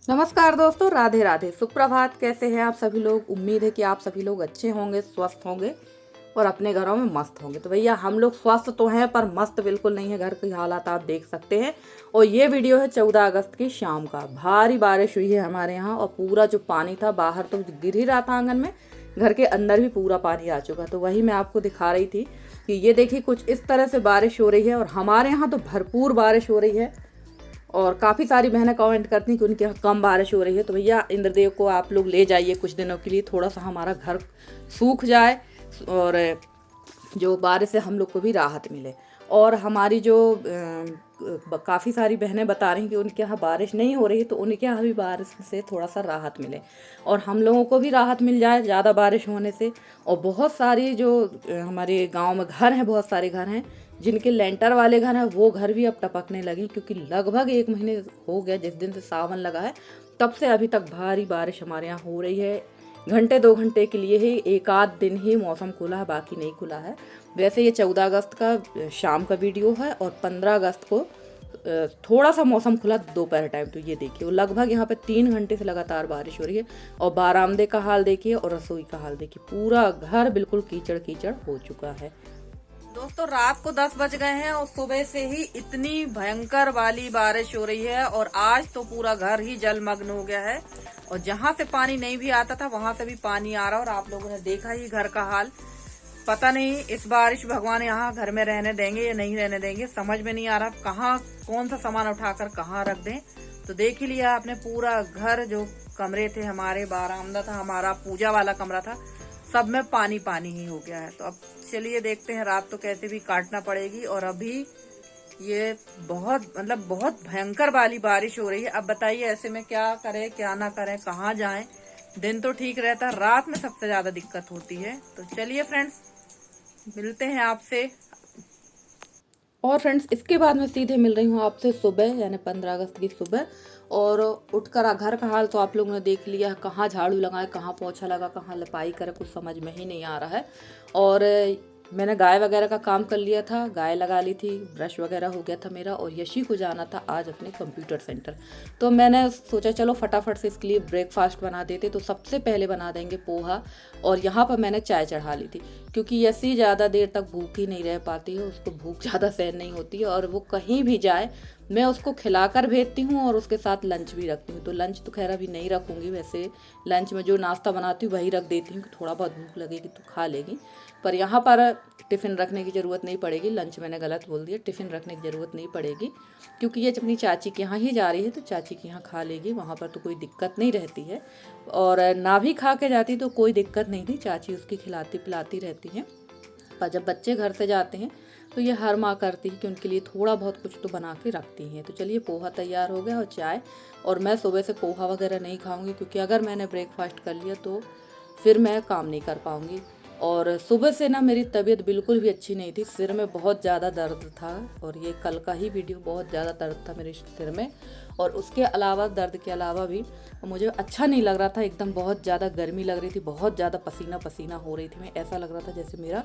नमस्कार दोस्तों, राधे राधे, सुप्रभात। कैसे हैं आप सभी लोग? उम्मीद है कि आप सभी लोग अच्छे होंगे, स्वस्थ होंगे और अपने घरों में मस्त होंगे। तो भैया हम लोग स्वस्थ तो हैं पर मस्त बिल्कुल नहीं है। घर की हालात आप देख सकते हैं। और ये वीडियो है 14 अगस्त की शाम का। भारी बारिश हुई है हमारे यहाँ और पूरा जो पानी था बाहर तो गिर ही रहा था आंगन में, घर के अंदर भी पूरा पानी आ चुका। तो वही मैं आपको दिखा रही थी कि ये देखिए कुछ इस तरह से बारिश हो रही है और हमारे यहाँ तो भरपूर बारिश हो रही है। और काफ़ी सारी बहनें कमेंट करती हैं कि उनके यहाँ कम बारिश हो रही है। तो भैया इंद्रदेव को आप लोग ले जाइए कुछ दिनों के लिए, थोड़ा सा हमारा घर सूख जाए और जो बारिश से हम लोग को भी राहत मिले। और हमारी जो काफ़ी सारी बहनें बता रही हैं कि उनके यहाँ बारिश नहीं हो रही है, तो उनके यहाँ भी बारिश से थोड़ा सा राहत मिले और हम लोगों को भी राहत मिल जाए ज़्यादा बारिश होने से। और बहुत सारी जो हमारे गांव में घर हैं, बहुत सारे घर हैं जिनके लेंटर वाले घर हैं, वो घर भी अब टपकने लगे, क्योंकि लगभग 1 महीने हो गया जिस दिन से सावन लगा है, तब से अभी तक भारी बारिश हमारे यहाँ हो रही है। घंटे 2 घंटे के लिए ही एक आध दिन ही मौसम खुला है, बाकी नहीं खुला है। वैसे ये 14 अगस्त का शाम का वीडियो है और 15 अगस्त को थोड़ा सा मौसम खुला दोपहर टाइम। तो ये देखिए लगभग यहाँ पे 3 घंटे से लगातार बारिश हो रही है। और बारामदे का हाल देखिए और रसोई का हाल देखिए, पूरा घर बिल्कुल कीचड़ कीचड़ हो चुका है। दोस्तों रात को 10 बज गए हैं और सुबह से ही इतनी भयंकर वाली बारिश हो रही है और आज तो पूरा घर ही जलमग्न हो गया है। और जहां से पानी नहीं भी आता था वहां से भी पानी आ रहा है और आप लोगों ने देखा ही घर का हाल। पता नहीं इस बारिश भगवान यहाँ घर में रहने देंगे या नहीं रहने देंगे, समझ में नहीं आ रहा कहाँ कौन सा सामान उठाकर कहाँ रख दें। तो देख ही लिया आपने, पूरा घर जो कमरे थे हमारे, बारामदा था हमारा, पूजा वाला कमरा था, सब में पानी पानी ही हो गया है। तो अब चलिए देखते हैं, रात तो कैसे भी काटना पड़ेगी। और अभी ये बहुत भयंकर वाली बारिश हो रही है। अब बताइए ऐसे में क्या करें क्या ना करें, कहाँ जाएं। दिन तो ठीक रहता, रात में सबसे ज्यादा दिक्कत होती है। तो चलिए फ्रेंड्स, मिलते हैं आपसे। और फ्रेंड्स इसके बाद मैं सीधे मिल रही हूँ आपसे सुबह, यानी 15 अगस्त की सुबह। और उठकर घर का हाल तो आप लोगों ने देख लिया, कहाँ झाड़ू लगाए, कहाँ पोछा लगा, कहाँ लिपाई करे, कुछ समझ में ही नहीं आ रहा है। और मैंने गाय वगैरह का काम कर लिया था, गाय लगा ली थी, ब्रश वगैरह हो गया था मेरा। और यशी को जाना था आज अपने कंप्यूटर सेंटर, तो मैंने सोचा चलो फटाफट से इसके लिए ब्रेकफास्ट बना देते। तो सबसे पहले बना देंगे पोहा। और यहाँ पर मैंने चाय चढ़ा ली थी, क्योंकि यशी ज़्यादा देर तक भूखी नहीं रह पाती है, उसको भूख ज़्यादा सहन नहीं होती है। और वो कहीं भी जाए मैं उसको खिलाकर भेजती हूँ और उसके साथ लंच भी रखती हूँ। तो लंच तो खैर अभी नहीं रखूँगी, वैसे लंच में जो नाश्ता बनाती हूँ वही रख देती हूँ, थोड़ा बहुत भूख लगेगी तो खा लेगी। पर यहाँ पर टिफ़िन रखने की ज़रूरत नहीं पड़ेगी, लंच मैंने गलत बोल दिया, टिफ़िन रखने की ज़रूरत नहीं पड़ेगी, क्योंकि ये अपनी चाची के यहाँ ही जा रही है तो चाची के यहाँ खा लेगी, वहाँ पर तो कोई दिक्कत नहीं रहती है। और ना भी खा के जाती तो कोई दिक्कत नहीं थी, चाची उसकी खिलाती पिलाती रहती हैं। पर जब बच्चे घर से जाते हैं तो ये हर माँ करती है कि उनके लिए थोड़ा बहुत कुछ तो बना के रखती हैं। तो चलिए पोहा तैयार हो गया और चाय। और मैं सुबह से पोहा वगैरह नहीं खाऊंगी, क्योंकि अगर मैंने ब्रेकफास्ट कर लिया तो फिर मैं काम नहीं कर पाऊंगी। और सुबह से ना मेरी तबीयत बिल्कुल भी अच्छी नहीं थी, सिर में बहुत ज़्यादा दर्द था। और ये कल का ही वीडियो, बहुत ज़्यादा दर्द था मेरे सिर में। और उसके अलावा दर्द के अलावा भी मुझे अच्छा नहीं लग रहा था, एकदम बहुत ज़्यादा गर्मी लग रही थी, बहुत ज़्यादा पसीना पसीना हो रही थी मैं, ऐसा लग रहा था जैसे मेरा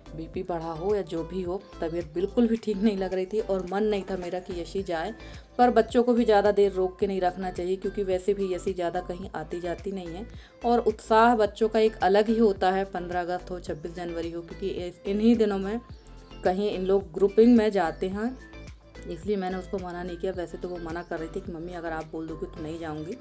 बीपी बढ़ा हो या जो भी हो। तबीयत बिल्कुल भी ठीक नहीं लग रही थी और मन नहीं था मेरा कि यशी जाए। पर बच्चों को भी ज़्यादा देर रोक के नहीं रखना चाहिए, क्योंकि वैसे भी यशी ज़्यादा कहीं आती जाती नहीं है। और उत्साह बच्चों का एक अलग ही होता है, 15 अगस्त हो 26 जनवरी हो, क्योंकि इन्हीं दिनों में कहीं इन लोग ग्रुपिंग में जाते हैं, इसलिए मैंने उसको मना नहीं किया। वैसे तो वो मना कर रही थी कि मम्मी अगर आप बोल दोगे तो नहीं जाऊंगी।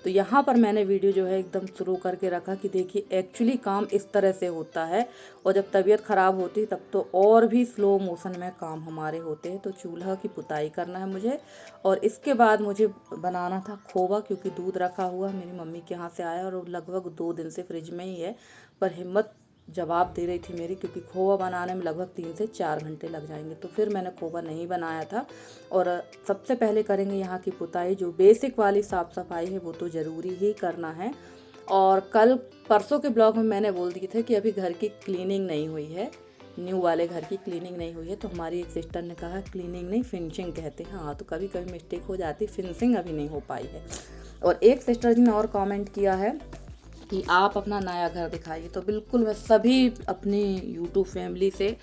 तो यहाँ पर मैंने वीडियो जो है एकदम शुरू करके रखा कि देखिए एक्चुअली काम इस तरह से होता है। और जब तबीयत ख़राब होती तब तो और भी स्लो मोशन में काम हमारे होते हैं। तो चूल्हा की पुताई करना है मुझे, और इसके बाद मुझे बनाना था खोवा, क्योंकि दूध रखा हुआ मेरी मम्मी के यहाँ से आया और लगभग 2 दिन से फ्रिज में ही है। पर हिम्मत जवाब दे रही थी मेरी, क्योंकि खोवा बनाने में लगभग 3 से 4 घंटे लग जाएंगे, तो फिर मैंने खोवा नहीं बनाया था। और सबसे पहले करेंगे यहाँ की पुताई, जो बेसिक वाली साफ़ सफाई है वो तो ज़रूरी ही करना है। और कल परसों के ब्लॉग में मैंने बोल दिए थे कि अभी घर की क्लीनिंग नहीं हुई है, न्यू वाले घर की क्लीनिंग नहीं हुई है। तो हमारी एक सिस्टर ने कहा क्लीनिंग नहीं फिनिशिंग कहते हैं। हाँ, तो कभी कभी मिस्टेक हो जाती, फिनिशिंग अभी नहीं हो पाई है। और एक सिस्टर जी ने और कमेंट किया है कि आप अपना नया घर दिखाइए। तो बिल्कुल मैं सभी अपनी यूट्यूब फैमिली से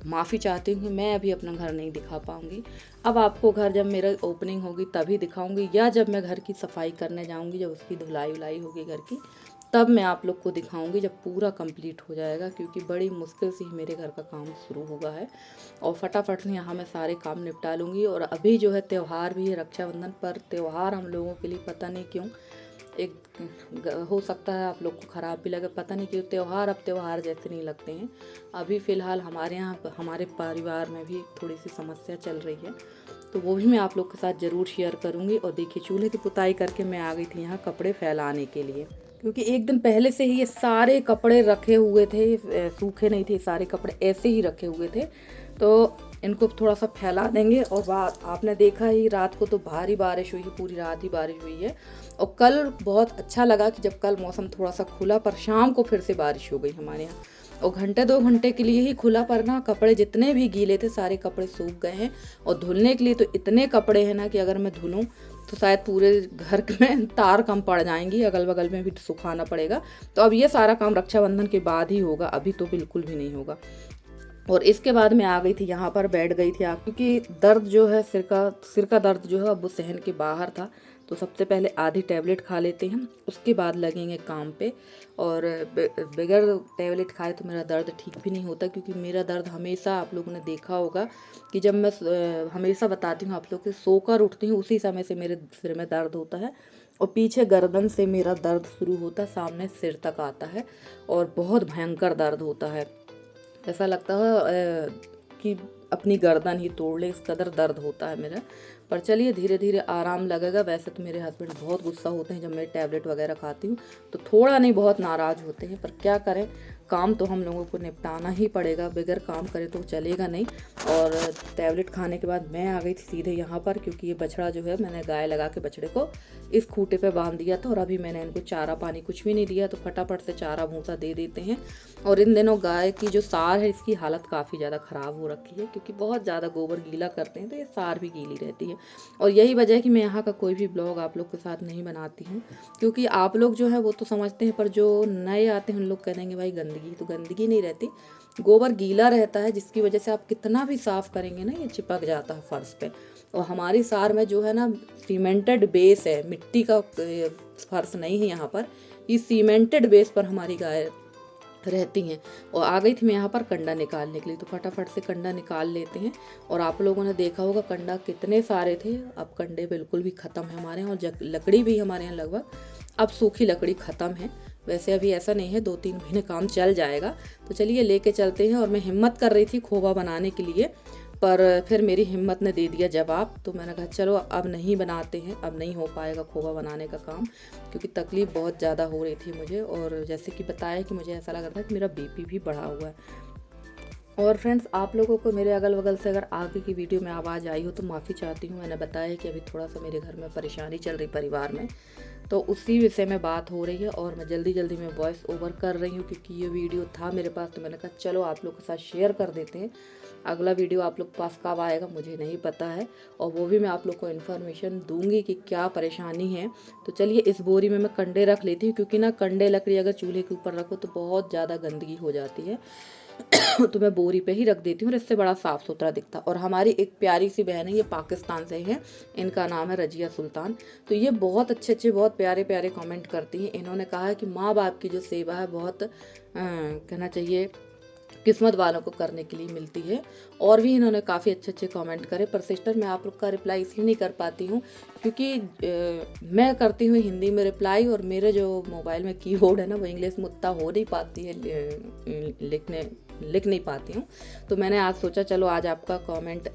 माफ़ी चाहती हूँ कि मैं अभी अपना घर नहीं दिखा पाऊँगी। अब आपको घर जब मेरा ओपनिंग होगी तभी दिखाऊँगी, या जब मैं घर की सफाई करने जाऊँगी, जब उसकी धुलाई वुलाई होगी घर की, तब मैं आप लोग को दिखाऊंगी जब पूरा कंप्लीट हो जाएगा। क्योंकि बड़ी मुश्किल से ही मेरे घर का काम शुरू हुआ है और फटाफट से यहाँ मैं सारे काम निपटा लूँगी। और अभी जो है त्यौहार भी है, रक्षाबंधन पर त्यौहार हम लोगों के लिए पता नहीं क्यों हो सकता है आप लोग को ख़राब भी लगे, पता नहीं क्यों त्यौहार अब त्यौहार जैसे नहीं लगते हैं। अभी फ़िलहाल हमारे यहाँ हमारे परिवार में भी थोड़ी सी समस्या चल रही है, तो वो भी मैं आप लोग के साथ ज़रूर शेयर करूँगी। और देखिए चूल्हे की पुताई करके मैं आ गई थी यहाँ कपड़े फैलाने के लिए, क्योंकि एक दिन पहले से ही ये सारे कपड़े रखे हुए थे, सूखे नहीं थे, सारे कपड़े ऐसे ही रखे हुए थे। तो इनको थोड़ा सा फैला देंगे। और बात आपने देखा ही, रात को तो भारी बारिश हुई है, पूरी रात ही बारिश हुई है। और कल बहुत अच्छा लगा कि जब कल मौसम थोड़ा सा खुला, पर शाम को फिर से बारिश हो गई हमारे यहाँ। और घंटे 2 घंटे के लिए ही खुला, पर ना कपड़े जितने भी गीले थे सारे कपड़े सूख गए हैं। और धुलने के लिए तो इतने कपड़े हैं ना कि अगर मैं धुलूँ तो शायद पूरे घर में तार कम पड़ जाएंगी, अगल बगल में भी सुखाना पड़ेगा। तो अब ये सारा काम रक्षाबंधन के बाद ही होगा, अभी तो बिल्कुल भी नहीं होगा। और इसके बाद मैं आ गई थी यहाँ पर, बैठ गई थी आप, क्योंकि दर्द जो है सिर का दर्द जो है अब वो सहन के बाहर था। तो सबसे पहले आधी टैबलेट खा लेते हैं, उसके बाद लगेंगे काम पे। और बगैर टैबलेट खाए तो मेरा दर्द ठीक भी नहीं होता, क्योंकि मेरा दर्द हमेशा, आप लोगों ने देखा होगा कि जब मैं हमेशा बताती हूँ आप लोग कि सोकर उठती हूँ उसी समय से मेरे सिर में दर्द होता है। और पीछे गर्दन से मेरा दर्द शुरू होता है, सामने सिर तक आता है और बहुत भयंकर दर्द होता है। ऐसा लगता है कि अपनी गर्दन ही तोड़ ले, इस कदर दर्द होता है मेरा। पर चलिए धीरे धीरे आराम लगेगा। वैसे तो मेरे हस्बैंड बहुत गुस्सा होते हैं जब मैं टैबलेट वगैरह खाती हूँ, तो थोड़ा नहीं बहुत नाराज़ होते हैं, पर क्या करें, काम तो हम लोगों को निपटाना ही पड़ेगा, बगैर काम करे तो चलेगा नहीं। और टैबलेट खाने के बाद मैं आ गई थी सीधे यहाँ पर, क्योंकि ये बछड़ा जो है मैंने गाय लगा के बछड़े को इस खूटे पे बांध दिया था। और अभी मैंने इनको चारा पानी कुछ भी नहीं दिया, तो फटाफट से चारा भूसा दे देते हैं। और इन दिनों गाय की जो सार है इसकी हालत काफ़ी ज़्यादा ख़राब हो रखी है, क्योंकि बहुत ज़्यादा गोबर गीला करते हैं तो ये सार भी गीली रहती है। और यही वजह है कि मैं यहाँ का कोई भी ब्लॉग आप लोग के साथ नहीं बनाती हूँ, क्योंकि आप लोग जो है वो तो समझते हैं, पर जो नए आते हैं उन लोग कह देंगे भाई गंदगी, तो गंदगी नहीं रहती, गोबर गीला रहता है, जिसकी वजह से आप कितना भी साफ़ करेंगे ना ये चिपक जाता है फर्श पे। और हमारी सार में जो है ना सीमेंटेड बेस है, मिट्टी का फर्श नहीं है यहाँ पर, ये सीमेंटेड बेस पर हमारी गाय रहती हैं। और आ गई थी मैं यहाँ पर कंडा निकालने के लिए, तो फटाफट से कंडा निकाल लेते हैं। और आप लोगों ने देखा होगा कंडा कितने सारे थे, अब कंडे बिल्कुल भी ख़त्म है हमारे यहाँ। और लकड़ी भी हमारे यहाँ लगभग अब सूखी लकड़ी ख़त्म है। वैसे अभी ऐसा नहीं है, 2-3 महीने काम चल जाएगा। तो चलिए लेके चलते हैं। और मैं हिम्मत कर रही थी खोवा बनाने के लिए, पर फिर मेरी हिम्मत ने दे दिया जवाब। तो मैंने कहा चलो अब नहीं बनाते हैं, अब नहीं हो पाएगा खोवा बनाने का काम, क्योंकि तकलीफ़ बहुत ज़्यादा हो रही थी मुझे। और जैसे कि बताया कि मुझे ऐसा लग रहा था कि मेरा बीपी भी बढ़ा हुआ है। और फ्रेंड्स, आप लोगों को मेरे अगल बगल से अगर आगे की वीडियो में आवाज़ आई हो तो माफ़ी चाहती हूँ। मैंने बताया कि अभी थोड़ा सा मेरे घर में परेशानी चल रही परिवार में, तो उसी विषय में बात हो रही है। और मैं जल्दी जल्दी में वॉइस ओवर कर रही हूँ, क्योंकि ये वीडियो था मेरे पास, तो मैंने कहा चलो आप लोग के साथ शेयर कर देते हैं। अगला वीडियो आप लोग के पास कब आएगा मुझे नहीं पता है, और वो भी मैं आप लोग को इन्फॉर्मेशन दूंगी कि क्या परेशानी है। तो चलिए इस बोरी में मैं कंडे रख लेती हूँ, क्योंकि ना कंडे लकड़ी अगर चूल्हे के ऊपर रखो तो बहुत ज़्यादा गंदगी हो जाती है। तो मैं बोरी पे ही रख देती हूँ और इससे बड़ा साफ़ सुथरा दिखता। और हमारी एक प्यारी सी बहन है, ये पाकिस्तान से है, इनका नाम है रजिया सुल्तान। तो ये बहुत अच्छे अच्छे बहुत प्यारे प्यारे कमेंट करती हैं। इन्होंने कहा है कि माँ बाप की जो सेवा है बहुत कहना चाहिए किस्मत वालों को करने के लिए मिलती है। और भी इन्होंने काफ़ी अच्छे अच्छे कमेंट करे, पर सिस्टर मैं आप लोग का रिप्लाई इसलिए नहीं कर पाती हूँ क्योंकि मैं करती हूँ हिंदी में रिप्लाई, और मेरे जो मोबाइल में कीबोर्ड है ना वो इंग्लिश में उतना हो नहीं पाती है, लिख नहीं पाती हूँ। तो मैंने आज सोचा चलो आज आपका कमेंट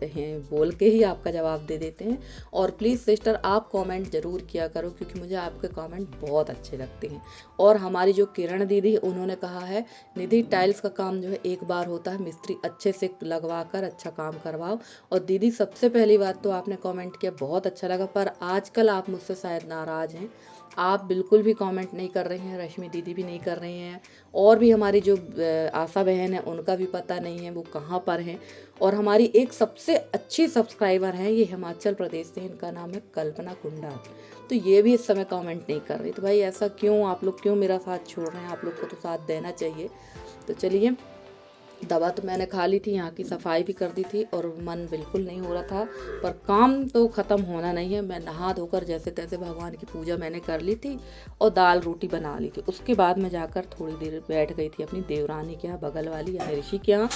बोल के ही आपका जवाब दे देते हैं। और प्लीज़ सिस्टर आप कमेंट ज़रूर किया करो, क्योंकि मुझे आपके कमेंट बहुत अच्छे लगते हैं। और हमारी जो किरण दीदी, उन्होंने कहा है निधि टाइल्स का काम जो है एक बार होता है, मिस्त्री अच्छे से लगवा कर अच्छा काम करवाओ। और दीदी सबसे पहली बात तो आपने कमेंट किया बहुत अच्छा लगा, पर आजकल आप मुझसे शायद नाराज़ हैं, आप बिल्कुल भी कमेंट नहीं कर रहे हैं, रश्मि दीदी भी नहीं कर रही हैं, और भी हमारी जो आशा बहन है उनका भी पता नहीं है वो कहाँ पर हैं। और हमारी एक सबसे अच्छी सब्सक्राइबर है, ये हिमाचल प्रदेश से, इनका नाम है कल्पना कुंडाल, तो ये भी इस समय कमेंट नहीं कर रही। तो भाई ऐसा क्यों, आप लोग क्यों मेरा साथ छोड़ रहे हैं? आप लोग को तो साथ देना चाहिए। तो चलिए, दवा तो मैंने खा ली थी, यहाँ की सफाई भी कर दी थी, और मन बिल्कुल नहीं हो रहा था, पर काम तो ख़त्म होना नहीं है। मैं नहा धोकर जैसे तैसे भगवान की पूजा मैंने कर ली थी और दाल रोटी बना ली थी। उसके बाद मैं जाकर थोड़ी देर बैठ गई थी अपनी देवरानी के यहाँ, बगल वाली यानी ऋषि के यहाँ,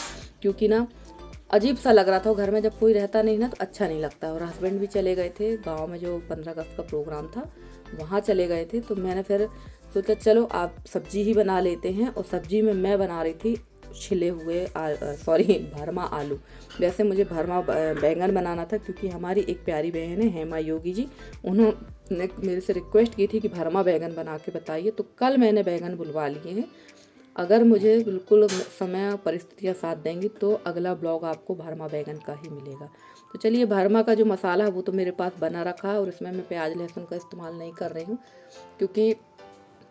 क्योंकि ना अजीब सा लग रहा था। घर में जब कोई रहता नहीं ना तो अच्छा नहीं लगता। और हस्बैंड भी चले गए थे गाँव में, जो 15 अगस्त का प्रोग्राम था वहाँ चले गए थे। तो मैंने फिर सोचा चलो आप सब्जी ही बना लेते हैं, और सब्जी में मैं बना रही थी छिले हुए भरमा आलू। वैसे मुझे भरमा बैंगन बनाना था, क्योंकि हमारी एक प्यारी बहन है हेमा योगी जी, उन्होंने मेरे से रिक्वेस्ट की थी कि भरमा बैंगन बना के बताइए। तो कल मैंने बैंगन बुलवा लिए हैं। अगर मुझे बिल्कुल समय और परिस्थितियाँ साथ देंगी तो अगला ब्लॉग आपको भरमा बैंगन का ही मिलेगा। तो चलिए, भरमा का जो मसाला है वो तो मेरे पास बना रखा है, और इसमें मैं प्याज लहसुन का इस्तेमाल नहीं कर रही हूँ, क्योंकि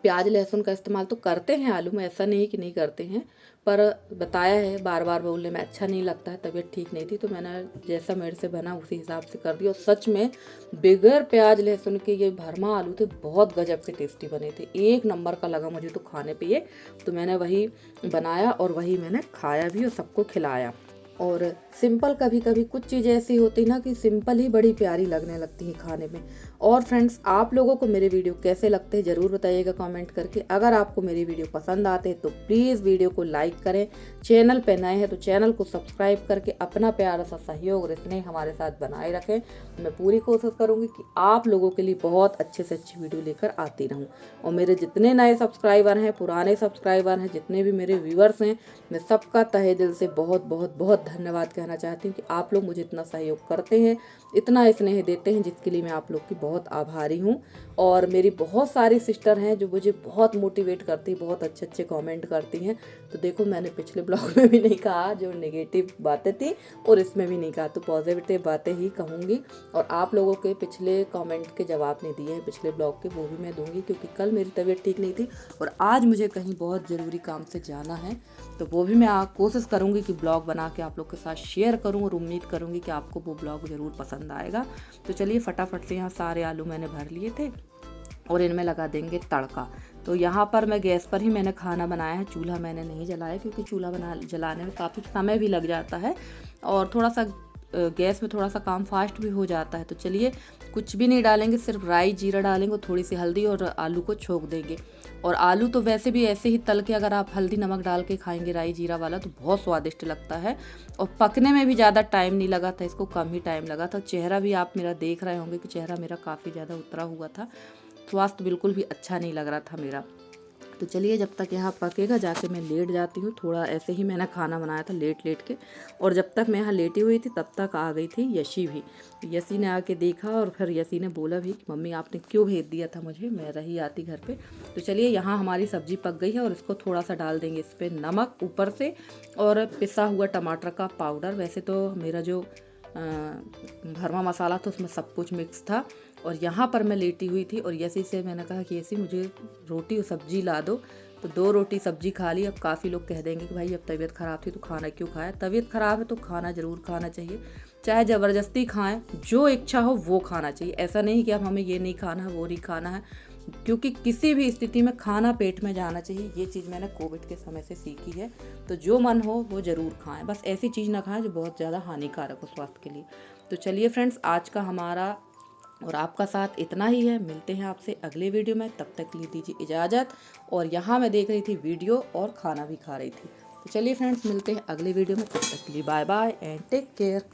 प्याज लहसुन का इस्तेमाल तो करते हैं आलू में, ऐसा नहीं कि नहीं करते हैं, पर बताया है बार बार बोलने में अच्छा नहीं लगता है। तबीयत ठीक नहीं थी तो मैंने जैसा मेरे से बना उसी हिसाब से कर दिया। और सच में बगैर प्याज लहसुन के ये भरमा आलू थे बहुत गजब के टेस्टी बने थे, एक नंबर का लगा मुझे तो खाने पे ये। तो मैंने वही बनाया और वही मैंने खाया भी और सबको खिलाया। और सिंपल, कभी कभी कुछ चीज़ें ऐसी होती ना कि सिंपल ही बड़ी प्यारी लगने लगती हैं खाने में। और फ्रेंड्स, आप लोगों को मेरे वीडियो कैसे लगते हैं ज़रूर बताइएगा कमेंट करके। अगर आपको मेरी वीडियो पसंद आते हैं तो प्लीज़ वीडियो को लाइक करें, चैनल पे नए हैं तो चैनल को सब्सक्राइब करके अपना प्यारा सा सहयोग और स्नेह हमारे साथ बनाए रखें। मैं पूरी कोशिश करूँगी कि आप लोगों के लिए बहुत अच्छे से अच्छी वीडियो लेकर आती रहूँ। और मेरे जितने नए सब्सक्राइबर हैं, पुराने सब्सक्राइबर हैं, जितने भी मेरे व्यूअर्स हैं, मैं सबका तहे दिल से बहुत बहुत बहुत धन्यवाद कहना चाहती हूँ कि आप लोग मुझे इतना सहयोग करते हैं, इतना स्नेह देते हैं, जिसके लिए मैं आप लोग की बहुत आभारी हूँ। और मेरी बहुत सारी सिस्टर हैं जो मुझे बहुत मोटिवेट करती, बहुत अच्छे अच्छे कमेंट करती हैं। तो देखो, मैंने पिछले ब्लॉग में भी नहीं कहा जो नेगेटिव बातें थी, और इसमें भी नहीं कहा, तो पॉजिटिव बातें ही कहूँगी। और आप लोगों के पिछले कमेंट के जवाब नहीं दिए हैं पिछले ब्लॉग के, वो भी मैं दूंगी, क्योंकि कल मेरी तबीयत ठीक नहीं थी और आज मुझे कहीं बहुत ज़रूरी काम से जाना है। तो वो भी मैं कोशिश करूँगी कि ब्लॉग बना के आप लोग के साथ शेयर करूँ, और उम्मीद करूँगी कि आपको वो ब्लॉग ज़रूर पसंद आएगा। तो चलिए, फटाफट से यहाँ सारे आलू मैंने भर लिए थे और इनमें लगा देंगे तड़का। तो यहाँ पर मैं गैस पर ही मैंने खाना बनाया है, चूल्हा मैंने नहीं जलाया, क्योंकि चूल्हा जलाने में काफ़ी समय भी लग जाता है और थोड़ा सा गैस में थोड़ा सा काम फास्ट भी हो जाता है। तो चलिए, कुछ भी नहीं डालेंगे, सिर्फ राई जीरा डालेंगे, थोड़ी सी हल्दी, और आलू को छोक देंगे। और आलू तो वैसे भी ऐसे ही तल के अगर आप हल्दी नमक डाल के खाएंगे राई जीरा वाला तो बहुत स्वादिष्ट लगता है। और पकने में भी ज़्यादा टाइम नहीं लगा था, इसको कम ही टाइम लगा था। चेहरा भी आप मेरा देख रहे होंगे कि चेहरा मेरा काफ़ी ज़्यादा उतरा हुआ था, स्वास्थ्य बिल्कुल भी अच्छा नहीं लग रहा था मेरा। तो चलिए, जब तक यहाँ पकेगा जाके मैं लेट जाती हूँ। थोड़ा ऐसे ही मैंने खाना बनाया था लेट लेट के, और जब तक मैं यहाँ लेटी हुई थी तब तक आ गई थी यशी भी। यशी ने आके देखा और फिर यशी ने बोला भी कि मम्मी आपने क्यों भेज दिया था मुझे, मैं रही आती घर पे। तो चलिए, यहाँ हमारी सब्जी पक गई है और इसको थोड़ा सा डाल देंगे इस पर नमक ऊपर से, और पिसा हुआ टमाटर का पाउडर। वैसे तो मेरा जो भरमा मसाला था उसमें सब कुछ मिक्स था। और यहाँ पर मैं लेटी हुई थी और यसी से मैंने कहा कि यसी मुझे रोटी और सब्जी ला दो। तो 2 रोटी सब्जी खा ली। अब काफ़ी लोग कह देंगे कि भाई अब तबीयत ख़राब थी तो खाना क्यों खाया। तबीयत ख़राब है तो खाना ज़रूर खाना चाहिए, चाहे ज़बरदस्ती खाएं, जो इच्छा हो वो खाना चाहिए। ऐसा नहीं कि अब हमें ये नहीं खाना है वो नहीं खाना है, क्योंकि किसी भी स्थिति में खाना पेट में जाना चाहिए। ये चीज़ मैंने कोविड के समय से सीखी है। तो जो मन हो वो ज़रूर खाएं, बस ऐसी चीज़ ना खाएं जो बहुत ज़्यादा हानिकारक हो स्वास्थ्य के लिए। तो चलिए फ्रेंड्स, आज का हमारा और आपका साथ इतना ही है। मिलते हैं आपसे अगले वीडियो में, तब तक के लिए दीजिए इजाज़त। और यहाँ मैं देख रही थी वीडियो और खाना भी खा रही थी। तो चलिए फ्रेंड्स, मिलते हैं अगले वीडियो में, तब तक के लिए bye bye and take care.